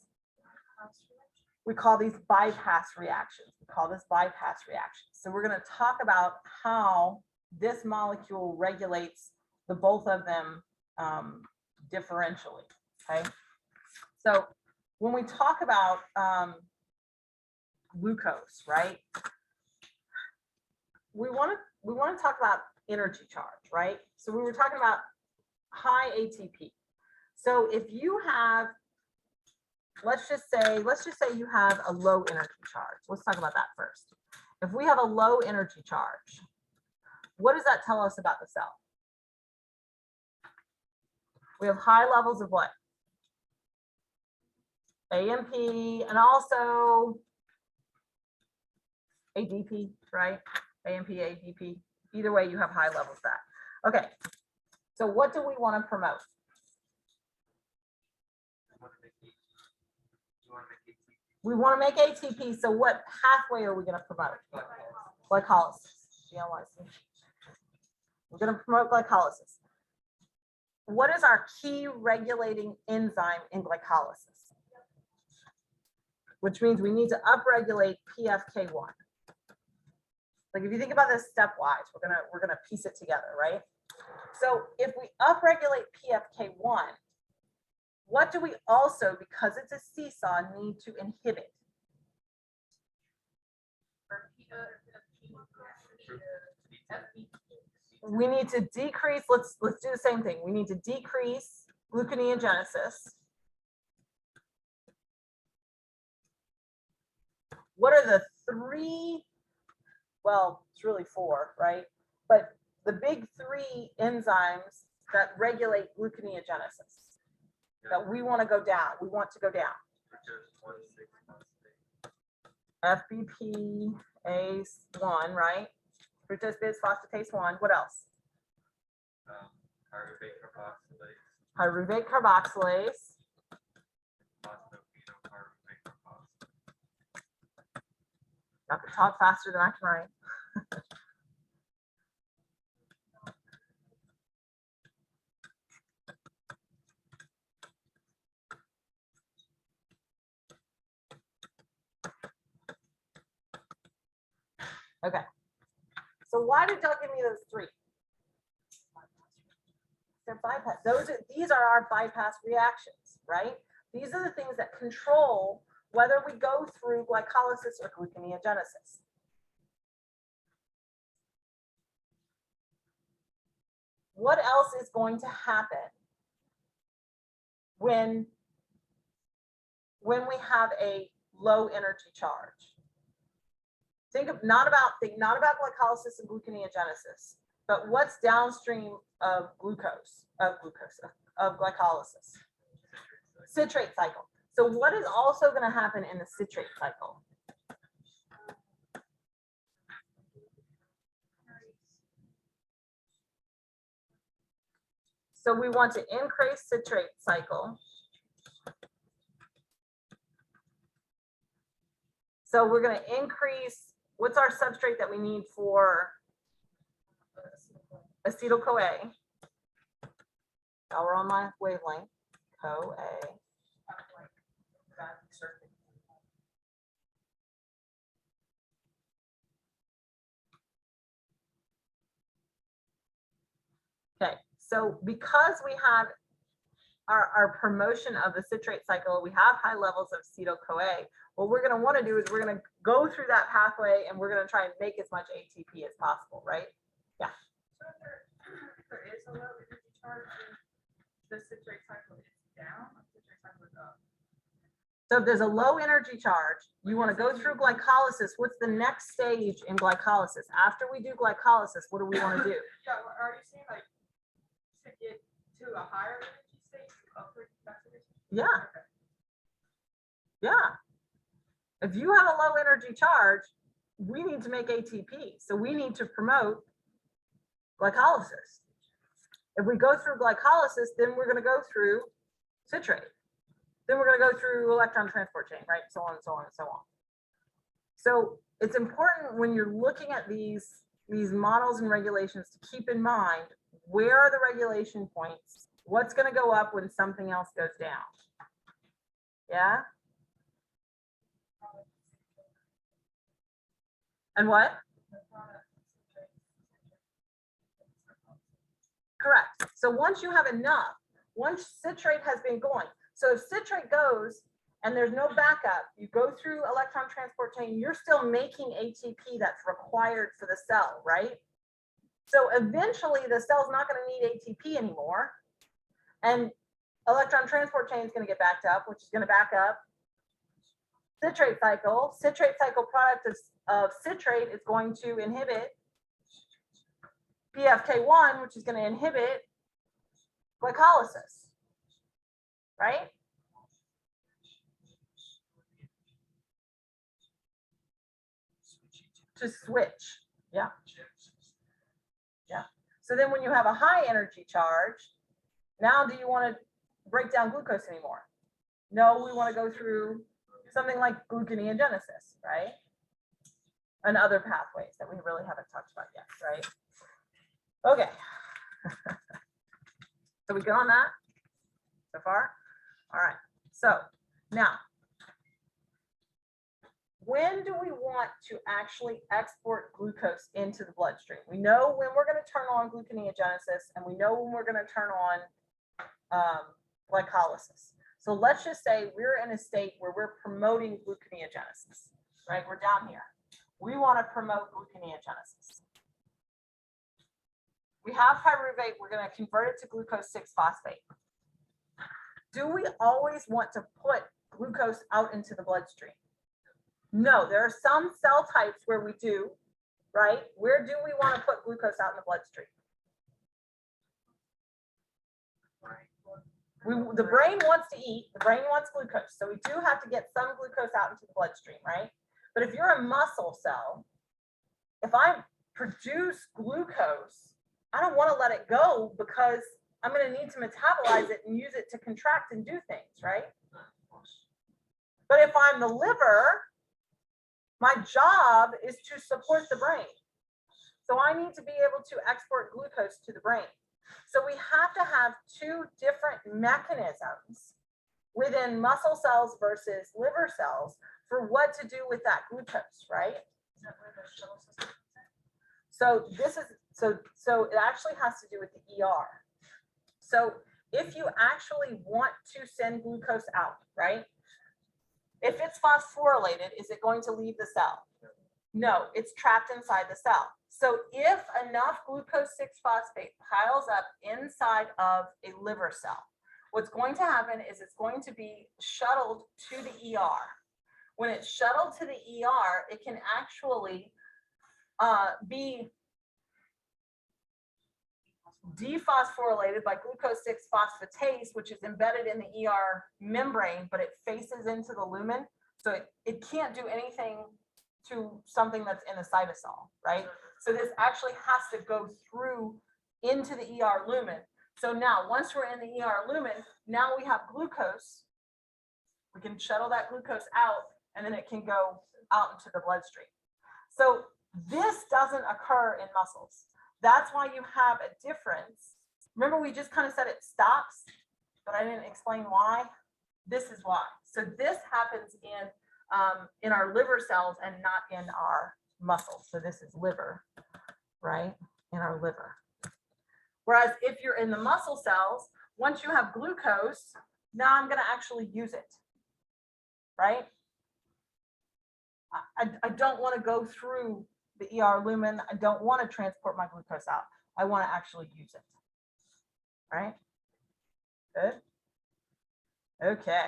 We call these bypass reactions. We call this bypass reaction. So we're going to talk about how this molecule regulates the both of them differentially, okay? So when we talk about glucose, right? We want to talk about energy charge, right? So we were talking about high ATP. So if you have, let's just say you have a low energy charge. Let's talk about that first. If we have a low energy charge, what does that tell us about the cell? We have high levels of what? AMP and also ADP, right? AMP, ADP. Either way, you have high levels of that. Okay. So what do we want to promote? We want to make ATP. So what pathway are we going to promote? Glycolysis. We're going to promote glycolysis. What is our key regulating enzyme in glycolysis? Which means we need to upregulate PFK1. Like if you think about this stepwise, we're gonna piece it together, right? So if we upregulate PFK1, what do we also, because it's a seesaw, need to inhibit? We need to decrease, let's do the same thing. We need to decrease gluconeogenesis. What are the three, well, it's really four, right? But the big three enzymes that regulate gluconeogenesis that we want to go down. We want to go down. FBPase1, right? Fructose bisphosphatase 1. What else? Pyruvate carboxylase. Not to talk faster than I can write. Okay. So why did y'all give me those three? They're bypass. These are our bypass reactions, right? These are the things that control whether we go through glycolysis or gluconeogenesis. what else is going to happen when we have a low energy charge? Think not about glycolysis and gluconeogenesis, but what's downstream of glycolysis? Citrate cycle. So what is also going to happen in the citrate cycle? So we want to increase citrate cycle. So we're going to increase, what's our substrate that we need for acetyl-CoA? Now we're on my wavelength, CoA. Okay, so because we have our promotion of the citrate cycle, we have high levels of acetyl-CoA. What we're going to want to do is we're going to go through that pathway and we're going to try and make as much ATP as possible, right? Yeah. So if there is a low energy charge, the citrate cycle is down, or citrate cycle is up. So if there's a low energy charge, you want to go through glycolysis. What's the next stage in glycolysis? After we do glycolysis, what do we want to do? Yeah, well, are you saying like to get to a higher energy state, upward? That's what you're saying? Yeah, Okay. yeah. If you have a low energy charge, we need to make ATP. So we need to promote glycolysis. If we go through glycolysis, then we're going to go through citrate. Then we're going to go through electron transport chain, right? So on and so on and so on. So it's important when you're looking at these models and regulations to keep in mind, where are the regulation points? What's going to go up when something else goes down? Yeah? And what? Correct. So once you have enough, once citrate has been going, so if citrate goes and there's no backup, you go through electron transport chain, you're still making ATP that's required for the cell, right? So eventually the cell's not going to need ATP anymore. And electron transport chain is going to get backed up, which is going to back up citrate cycle. Citrate cycle product of citrate is going to inhibit PFK1, which is going to inhibit glycolysis, right? To switch, yeah. Yeah. So then when you have a high energy charge, now do you want to break down glucose anymore? No, we want to go through something like gluconeogenesis, right? And other pathways that we really haven't talked about yet, right? Okay. So we good on that so far? All right. So now, when do we want to actually export glucose into the bloodstream? We know when we're going to turn on gluconeogenesis, and we know when we're going to turn on glycolysis. So let's just say we're in a state where we're promoting gluconeogenesis, right? We're down here. We want to promote gluconeogenesis. We have pyruvate, we're going to convert it to glucose 6-phosphate. Do we always want to put glucose out into the bloodstream? No, there are some cell types where we do, right? Where do we want to put glucose out in the bloodstream? The brain wants to eat, the brain wants glucose. So we do have to get some glucose out into the bloodstream, right? But if you're a muscle cell, if I produce glucose, I don't want to let it go because I'm going to need to metabolize it and use it to contract and do things, right? But if I'm the liver, my job is to support the brain. So I need to be able to export glucose to the brain. So we have to have two different mechanisms within muscle cells versus liver cells for what to do with that glucose, right? So this is, so it actually has to do with the ER. So if you actually want to send glucose out, right? If it's phosphorylated, is it going to leave the cell? No, it's trapped inside the cell. So if enough glucose 6-phosphate piles up inside of a liver cell, what's going to happen is it's going to be shuttled to the ER. When it's shuttled to the ER, it can actually be dephosphorylated by glucose 6-phosphatase, which is embedded in the ER membrane, but it faces into the lumen. So it can't do anything to something that's in the cytosol, right? So this actually has to go through into the ER lumen. So now, once we're in the ER lumen, now we have glucose. We can shuttle that glucose out, and then it can go out into the bloodstream. So this doesn't occur in muscles. That's why you have a difference. Remember, we just kind of said it stops, but I didn't explain why. This is why. So this happens in our liver cells and not in our muscles. So this is liver, right? In our liver. Whereas if you're in the muscle cells, once you have glucose, now I'm going to actually use it, right? I don't want to go through the ER lumen. I don't want to transport my glucose out. I want to actually use it, right? Good. Okay.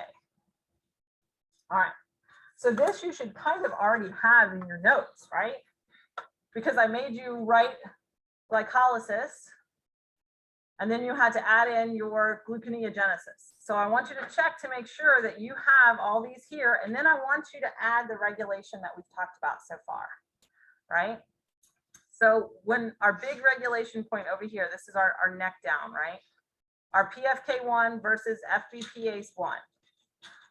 All right. So this you should kind of already have in your notes, right? Because I made you write glycolysis, and then you had to add in your gluconeogenesis. So I want you to check to make sure that you have all these here, and then I want you to add the regulation that we've talked about so far, right? So when our big regulation point over here, this is our neck down, right? Our PFK1 versus FBPase1.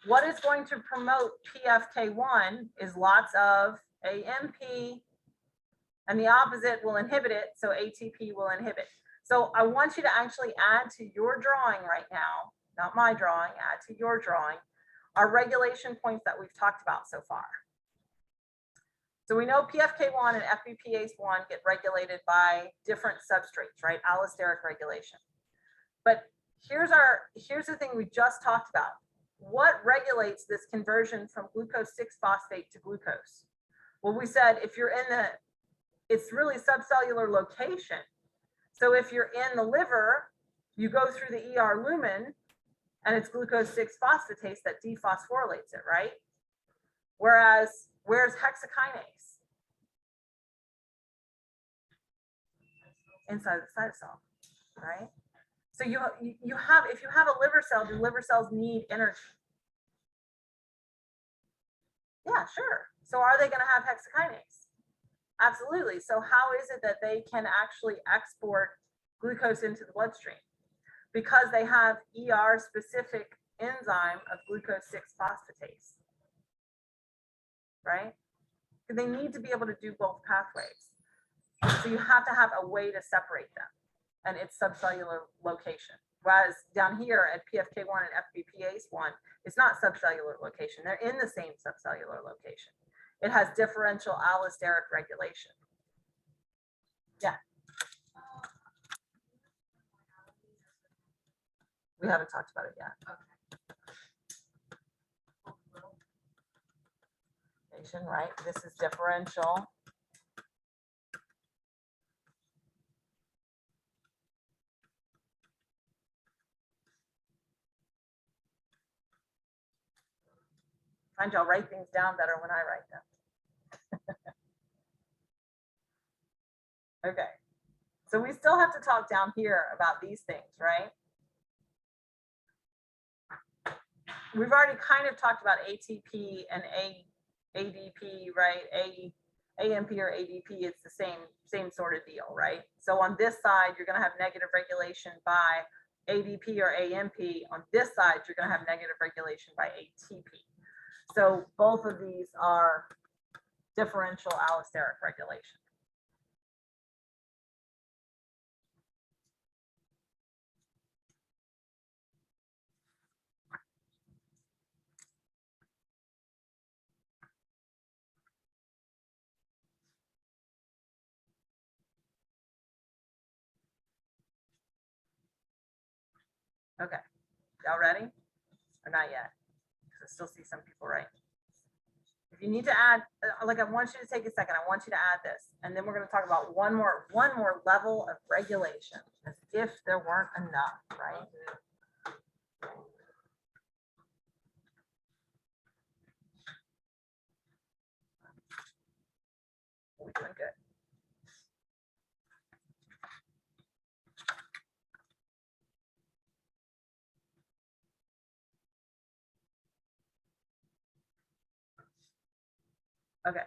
What is going to promote PFK1 is lots of AMP, and the opposite will inhibit it, so ATP will inhibit. So I want you to actually add to your drawing right now, not my drawing, add to your drawing, our regulation points that we've talked about so far. So we know PFK1 and FBPase1 get regulated by different substrates, right? Allosteric regulation. But here's the thing we just talked about. What regulates this conversion from glucose 6-phosphate to glucose? Well, we said if you're in it's really subcellular location. So if you're in the liver, you go through the ER lumen, and it's glucose 6-phosphatase that dephosphorylates it, right? Whereas, where's hexokinase? Inside the cytosol, right? So you have, if you have a liver cell, do liver cells need energy? Yeah, sure. So are they going to have hexokinase? Absolutely. So how is it that they can actually export glucose into the bloodstream? Because they have ER specific enzyme of glucose 6-phosphatase, right? They need to be able to do both pathways. So you have to have a way to separate them, and it's subcellular location. Whereas down here at PFK1 and FBPase1, it's not subcellular location. They're in the same subcellular location. It has differential allosteric regulation. Yeah. We haven't talked about it yet. Right? This is differential. Find y'all write things down better when I write them. Okay. So we still have to talk down here about these things, right? We've already kind of talked about ATP and ADP, right? AMP or ADP, it's the same sort of deal, right? So on this side, you're going to have negative regulation by ADP or AMP. On this side, you're going to have negative regulation by ATP. So both of these are differential allosteric regulation. Okay, y'all ready? Or not yet? Because I still see some people writing. If you need to add, like, I want you to take a second. I want you to add this, and then we're going to talk about one more level of regulation, as if there weren't enough, right? We're doing good. Okay,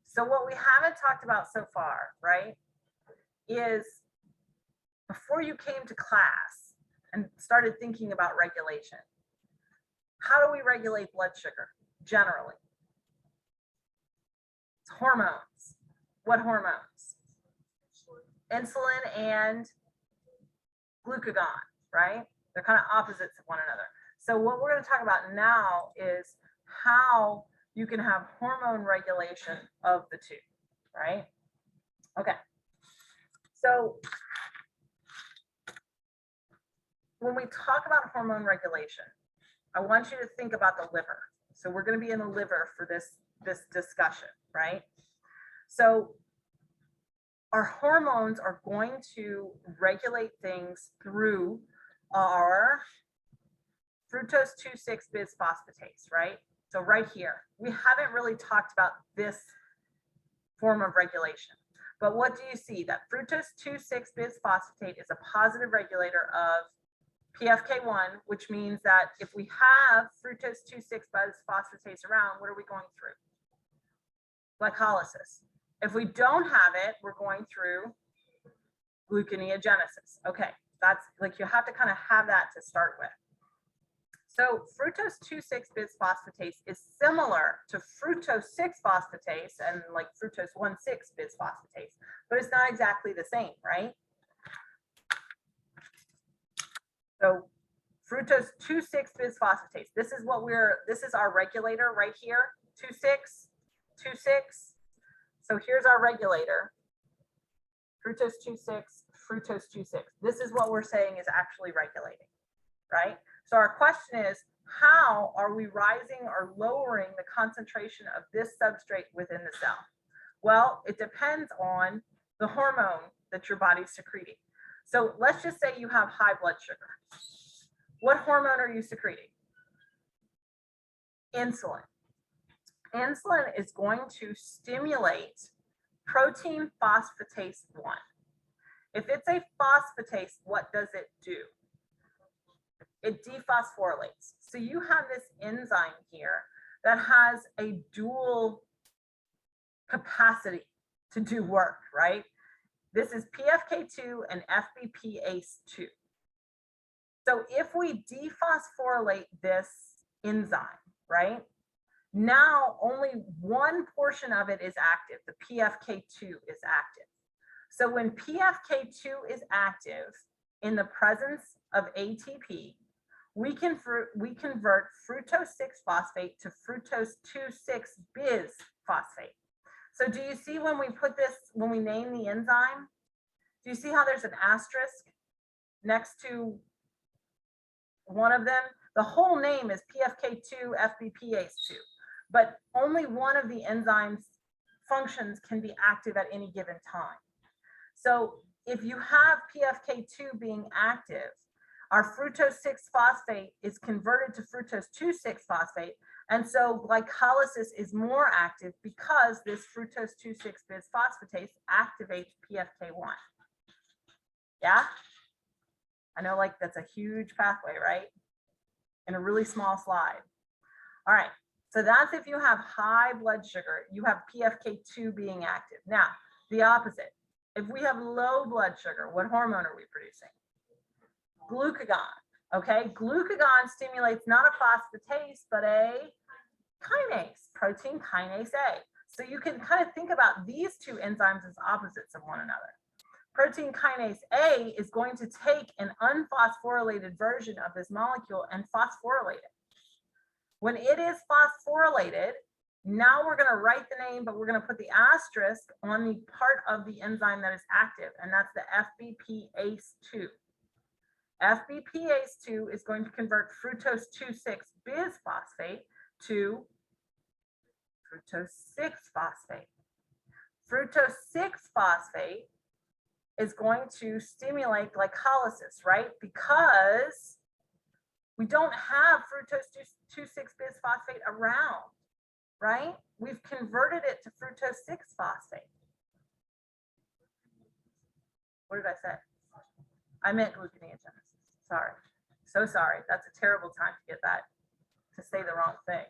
so what we haven't talked about so far, right, is before you came to class and started thinking about regulation, how do we regulate blood sugar generally? It's hormones. What hormones? Insulin and glucagon, right? They're kind of opposites of one another. So what we're going to talk about now is how you can have hormone regulation of the two, right? Okay. So when we talk about hormone regulation, I want you to think about the liver. So we're going to be in the liver for this discussion, right? So our hormones are going to regulate things through our fructose 2,6 bisphosphatase, right? So right here, we haven't really talked about this form of regulation. But what do you see? That fructose 2,6 bisphosphate is a positive regulator of PFK1, which means that if we have fructose 2,6 bisphosphatase around, what are we going through? Glycolysis. If we don't have it, we're going through gluconeogenesis. Okay, that's like, you have to kind of have that to start with. So fructose 2,6 bisphosphatase is similar to fructose 6-phosphatase and like fructose 1,6 bisphosphatase, but it's not exactly the same, right? So fructose 2,6 bisphosphatase, this is our regulator right here, 2,6, 2,6. So here's our regulator, fructose 2,6, fructose 2,6. This is what we're saying is actually regulating, right? So our question is, how are we rising or lowering the concentration of this substrate within the cell? Well, it depends on the hormone that your body's secreting. So let's just say you have high blood sugar. What hormone are you secreting? Insulin. Insulin is going to stimulate protein phosphatase 1. If it's a phosphatase, what does it do? It dephosphorylates. So you have this enzyme here that has a dual capacity to do work, right? This is PFK2 and FBPase2. So if we dephosphorylate this enzyme, right? Now only one portion of it is active. The PFK2 is active. So when PFK2 is active in the presence of ATP, we convert fructose 6-phosphate to fructose 2,6 bisphosphate. So do you see when we put this, when we name the enzyme, do you see how there's an asterisk next to one of them? The whole name is PFK2 FBPase2, but only one of the enzyme's functions can be active at any given time. So if you have PFK2 being active, our fructose 6-phosphate is converted to fructose 2,6-phosphate. And so glycolysis is more active because this fructose 2,6 bisphosphatase activates PFK1. Yeah? I know, like, that's a huge pathway, right? In a really small slide. All right. So that's if you have high blood sugar, you have PFK2 being active. Now, the opposite. If we have low blood sugar, what hormone are we producing? Glucagon. Okay, glucagon stimulates not a phosphatase, but a kinase, protein kinase A. So you can kind of think about these two enzymes as opposites of one another. Protein kinase A is going to take an unphosphorylated version of this molecule and phosphorylate it. When it is phosphorylated, now we're going to write the name, but we're going to put the asterisk on the part of the enzyme that is active, and that's the FBPase2. FBPase2 is going to convert fructose 2,6 bisphosphate to fructose 6-phosphate. Fructose 6-phosphate is going to stimulate glycolysis, right? Because we don't have fructose 2,6-bisphosphate around, right? We've converted it to fructose 6-phosphate. What did I say? I meant gluconeogenesis. Sorry. So sorry. That's a terrible time to get that, to say the wrong thing.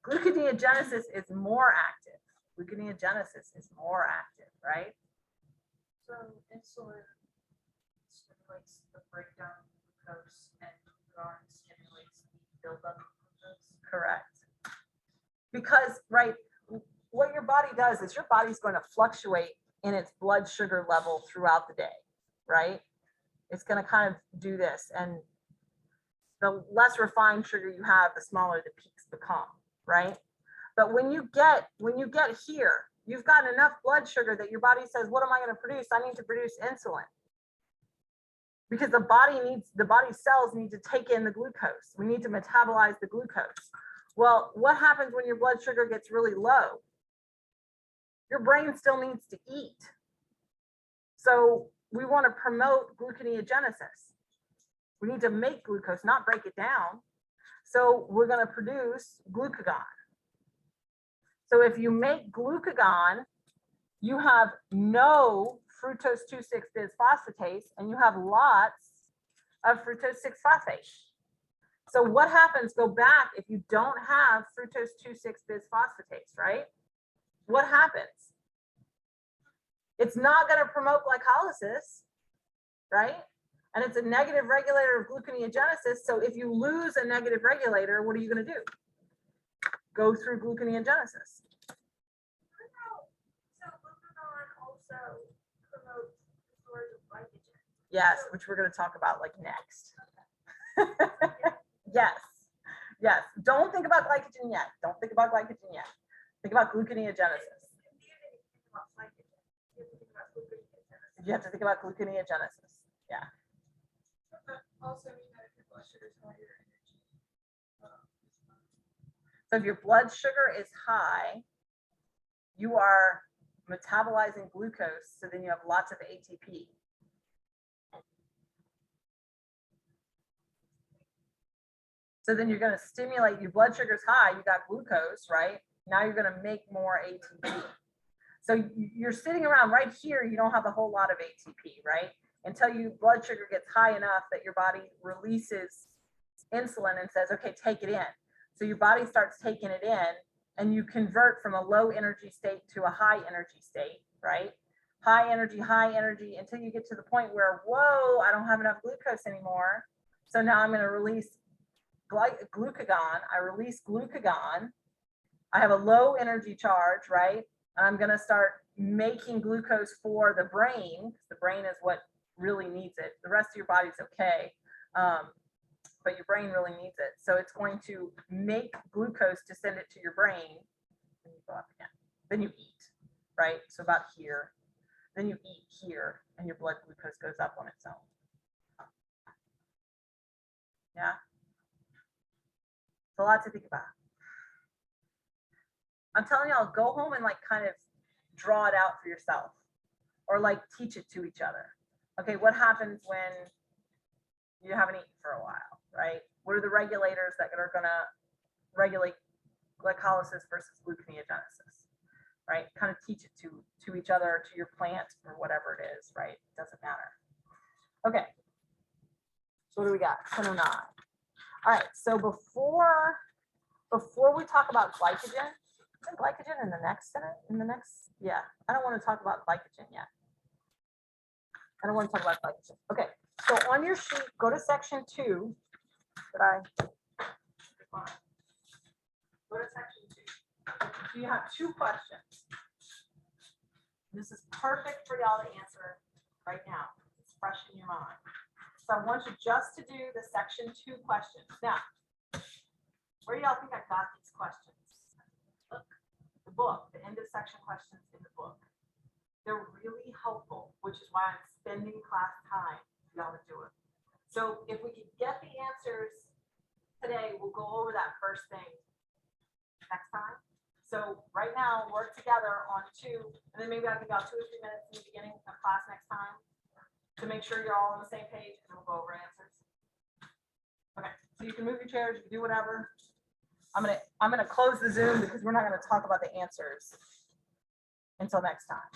Gluconeogenesis is more active. Gluconeogenesis is more active, right? So insulin stimulates the breakdown of glucose and glucagon stimulates the buildup of glucose. Correct. Because, right, what your body does is your body's going to fluctuate in its blood sugar level throughout the day, right? It's going to kind of do this. And the less refined sugar you have, the smaller the peaks become, right? But when you get here, you've got enough blood sugar that your body says, what am I going to produce? I need to produce insulin. Because the body's cells need to take in the glucose. We need to metabolize the glucose. Well, what happens when your blood sugar gets really low? Your brain still needs to eat. So we want to promote gluconeogenesis. We need to make glucose, not break it down. So we're going to produce glucagon. So if you make glucagon, you have no fructose 2,6-bisphosphatase and you have lots of fructose 6-phosphate. So what happens? Go back if you don't have fructose 2,6-bisphosphatase, right? What happens? It's not going to promote glycolysis, right? And it's a negative regulator of gluconeogenesis. So if you lose a negative regulator, what are you going to do? Go through gluconeogenesis. So glucagon also promotes the storage of glycogen. Yes, which we're going to talk about like next. Yes, yes. Don't think about glycogen yet. Don't think about glycogen yet. Think about gluconeogenesis. You have to think about gluconeogenesis. Yeah. Also mean that if your blood sugar is high, your energy. So if your blood sugar is high, you are metabolizing glucose, so then you have lots of ATP. So then you're going to stimulate, your blood sugar is high, you got glucose, right? Now you're going to make more ATP. So you're sitting around right here, you don't have a whole lot of ATP, right? Until your blood sugar gets high enough that your body releases insulin and says, okay, take it in. So your body starts taking it in and you convert from a low energy state to a high energy state, right? High energy until you get to the point where, whoa, I don't have enough glucose anymore. So now I'm going to release glucagon. I release glucagon. I have a low energy charge, right? I'm going to start making glucose for the brain. The brain is what really needs it. The rest of your body's okay, but your brain really needs it. So it's going to make glucose to send it to your brain. Then you go up again. Then you eat, right? So about here. Then you eat here, and your blood glucose goes up on its own. Yeah. It's a lot to think about. I'm telling y'all, go home and like kind of draw it out for yourself or like teach it to each other. Okay, what happens when you haven't eaten for a while, right? What are the regulators that are going to regulate glycolysis versus gluconeogenesis, right? Kind of teach it to each other, or to your plant or whatever it is, right? It doesn't matter. Okay, so what do we got? 10:09. All right, so before we talk about glycogen, is glycogen in the next sentence? Yeah, I don't want to talk about glycogen yet. I don't want to talk about glycogen. Okay, so on your sheet, go to section 2. Go to section 2. So you have 2 questions. This is perfect for y'all to answer right now. It's fresh in your mind. So I want you just to do the section 2 questions. Now, where do y'all think I got these questions? Look, the book, the end of section questions in the book. They're really helpful, which is why I'm spending class time for y'all to do it. So if we could get the answers today, we'll go over that first thing next time. So right now, work together on 2, and then maybe I can about 2 or 3 minutes in the beginning of class next time to make sure you're all on the same page, and we'll go over answers. Okay, so you can move your chairs, you can do whatever. I'm gonna close the Zoom because we're not gonna talk about the answers until next time.